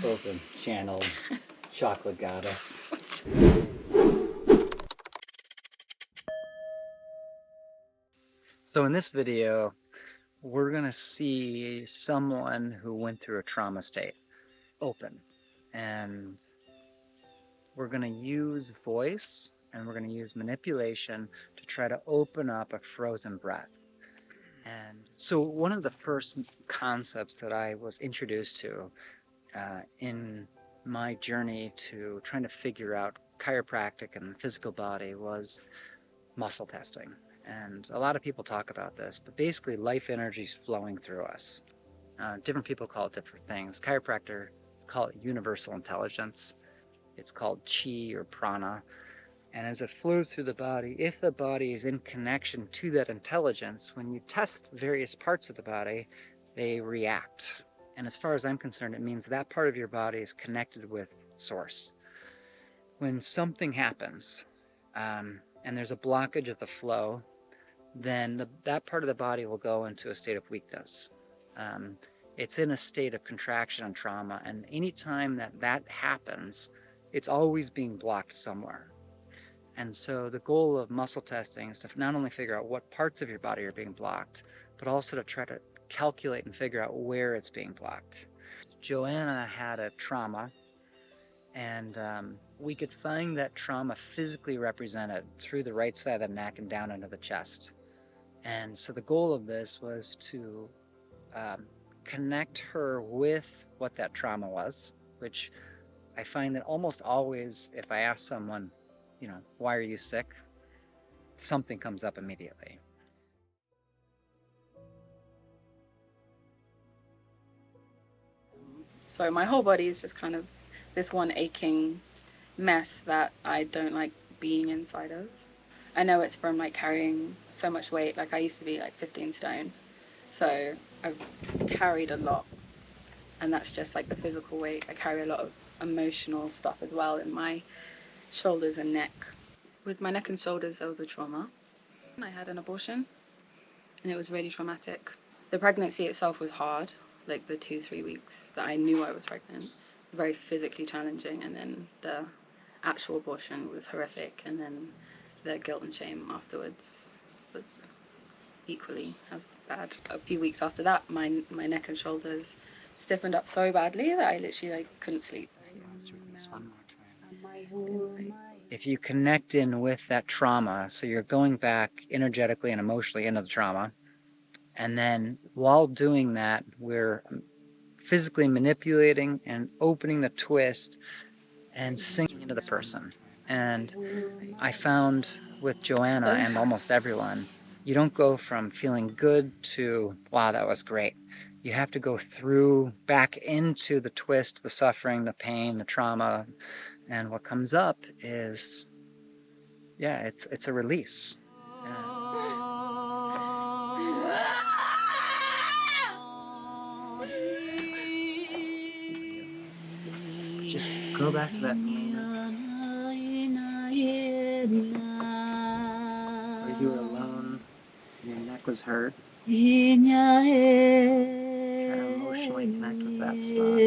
Open, channeled, chocolate goddess. So in this video, we're gonna see someone who went through a trauma state open, and we're gonna use voice and we're gonna use manipulation to try to open up a frozen breath. And so one of the first concepts that I was introduced to in my journey to trying to figure out chiropractic and the physical body was muscle testing. And a lot of people talk about this, but basically life energy is flowing through us. Different people call it different things. Chiropractors call it universal intelligence. It's called chi or prana. And as it flows through the body, if the body is in connection to that intelligence, when you test various parts of the body, they react. And as far as I'm concerned, it means that part of your body is connected with source. When something happens and there's a blockage of the flow, then that part of the body will go into a state of weakness. It's in a state of contraction and trauma, and anytime that happens, it's always being blocked somewhere. And so the goal of muscle testing is to not only figure out what parts of your body are being blocked, but also to try to calculate and figure out where it's being blocked. Joanna had a trauma, and we could find that trauma physically represented through the right side of the neck and down into the chest. And so the goal of this was to connect her with what that trauma was, which I find that almost always, if I ask someone, why are you sick? Something comes up immediately. So my whole body is just kind of this one aching mess that I don't like being inside of. I know it's from like carrying so much weight. Like I used to be like 15 stone. So I've carried a lot, and that's just like the physical weight. I carry a lot of emotional stuff as well in my shoulders and neck. With my neck and shoulders, there was a trauma. I had an abortion, and it was really traumatic. The pregnancy itself was hard, like the 2-3 weeks that I knew I was pregnant, very physically challenging, and then the actual abortion was horrific, and then the guilt and shame afterwards was equally as bad. A few weeks after that, my neck and shoulders stiffened up so badly that I literally couldn't sleep. If you connect in with that trauma, so you're going back energetically and emotionally into the trauma, and then while doing that, we're physically manipulating and opening the twist and sinking into the person. And I found with Joanna and almost everyone, you don't go from feeling good to, wow, that was great. You have to go through back into the twist, the suffering, the pain, the trauma. And what comes up is, it's a release. Just go back to that moment where you were alone and your neck was hurt. Try to emotionally connect with that spot.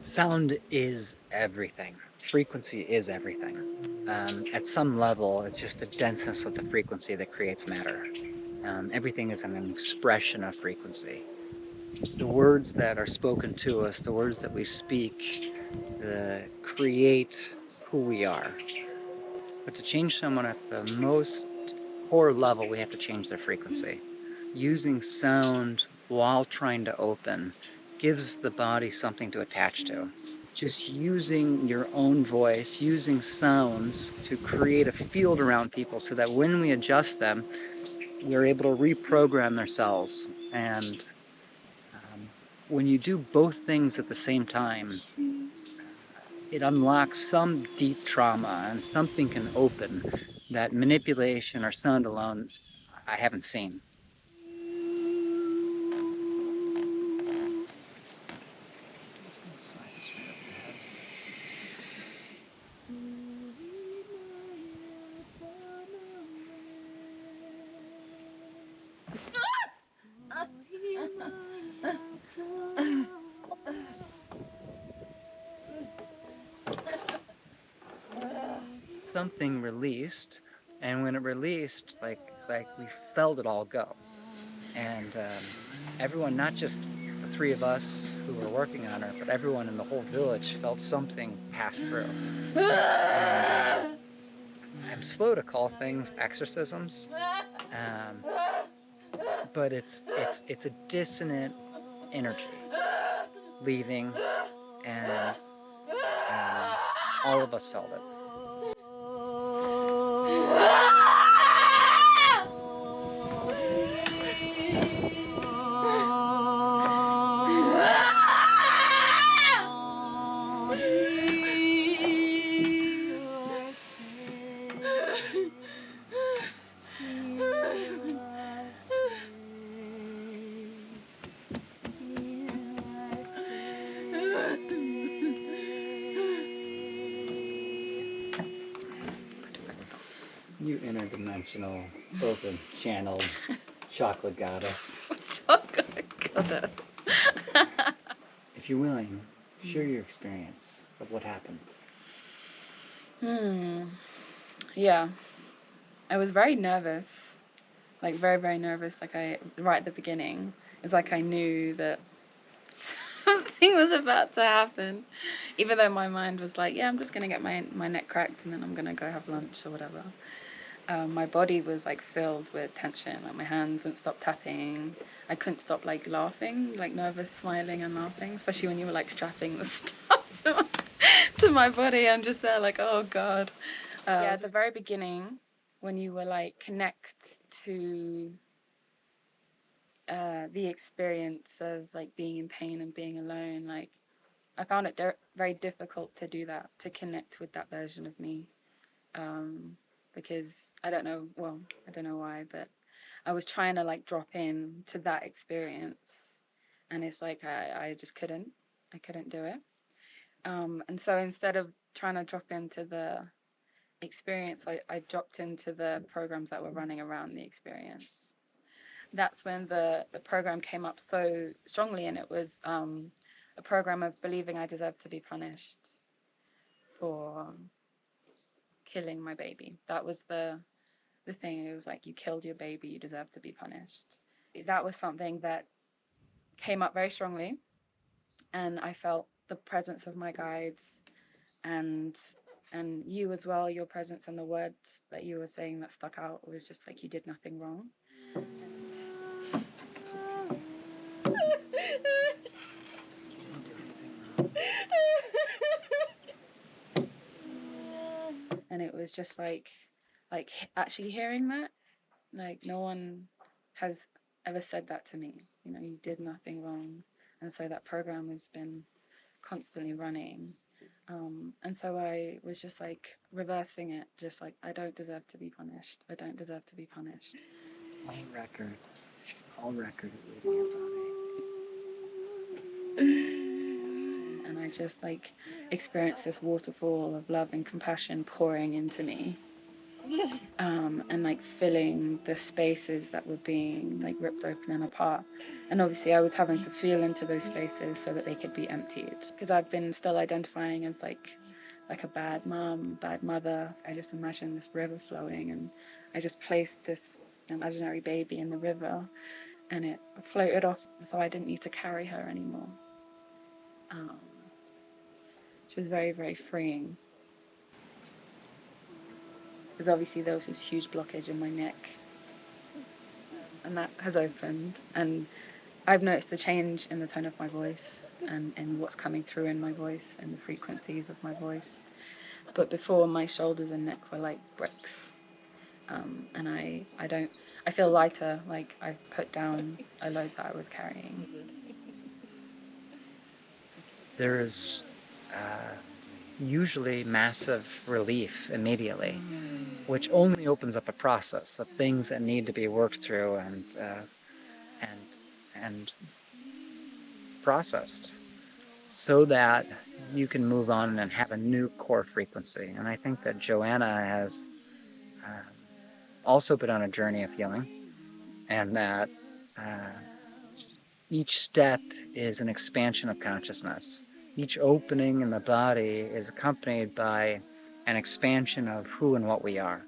Sound is everything. Frequency is everything. At some level, it's just the denseness of the frequency that creates matter. Everything is an expression of frequency. The words that are spoken to us, the words that we speak, create who we are. But to change someone at the most core level, we have to change their frequency. Using sound while trying to open gives the body something to attach to. Just using your own voice, using sounds to create a field around people so that when we adjust them, we're able to reprogram their cells. And when you do both things at the same time, it unlocks some deep trauma and something can open that manipulation or sound alone I haven't seen. something released, and when it released, like we felt it all go. And everyone, not just the three of us who were working on her, but everyone in the whole village felt something pass through. And I'm slow to call things exorcisms, um, but it's a dissonant energy leaving, and all of us felt it. You interdimensional, open channeled chocolate goddess. Chocolate goddess. If you're willing, share your experience of what happened. Yeah. I was very nervous. Like very, very nervous. Like right at the beginning. It's like I knew that something was about to happen. Even though my mind was like, yeah, I'm just going to get my neck cracked and then I'm going to go have lunch or whatever. My body was like filled with tension. Like my hands wouldn't stop tapping. I couldn't stop like laughing, like nervous, smiling and laughing, especially when you were like strapping the stuff to my body. I'm just there like, oh God. Yeah, at the very beginning, when you were like connect to the experience of like being in pain and being alone, like I found it very difficult to do that, to connect with that version of me. Because I don't know why, but I was trying to like drop in to that experience, and it's like I just I couldn't do it. And so instead of trying to drop into the experience, I dropped into the programs that were running around the experience. That's when the program came up so strongly, and it was a program of believing I deserved to be punished for killing my baby. That was the thing. It was like, you killed your baby, you deserve to be punished. That was something that came up very strongly, and I felt the presence of my guides and you as well, your presence, and the words that you were saying that stuck out was just like, you did nothing wrong. And it was just like actually hearing that, like no one has ever said that to me, you know, you did nothing wrong. And so that program has been constantly running. And so I was just like reversing it, just like, I don't deserve to be punished. I don't deserve to be punished. All record is leaving your body. And I just like experienced this waterfall of love and compassion pouring into me. And like filling the spaces that were being like ripped open and apart. And obviously I was having to feel into those spaces so that they could be emptied, because I've been still identifying as like a bad mom, bad mother. I just imagined this river flowing, and I just placed this imaginary baby in the river, and it floated off, so I didn't need to carry her anymore. Which was very, very freeing, because obviously there was this huge blockage in my neck, and that has opened, and I've noticed a change in the tone of my voice and what's coming through in my voice and the frequencies of my voice. But before, my shoulders and neck were like bricks. And I feel lighter, like I've put down a load that I was carrying. There is usually massive relief immediately, which only opens up a process of things that need to be worked through and processed, so that you can move on and have a new core frequency. And I think that Joanna has also been on a journey of healing, and that each step is an expansion of consciousness. Each opening in the body is accompanied by an expansion of who and what we are.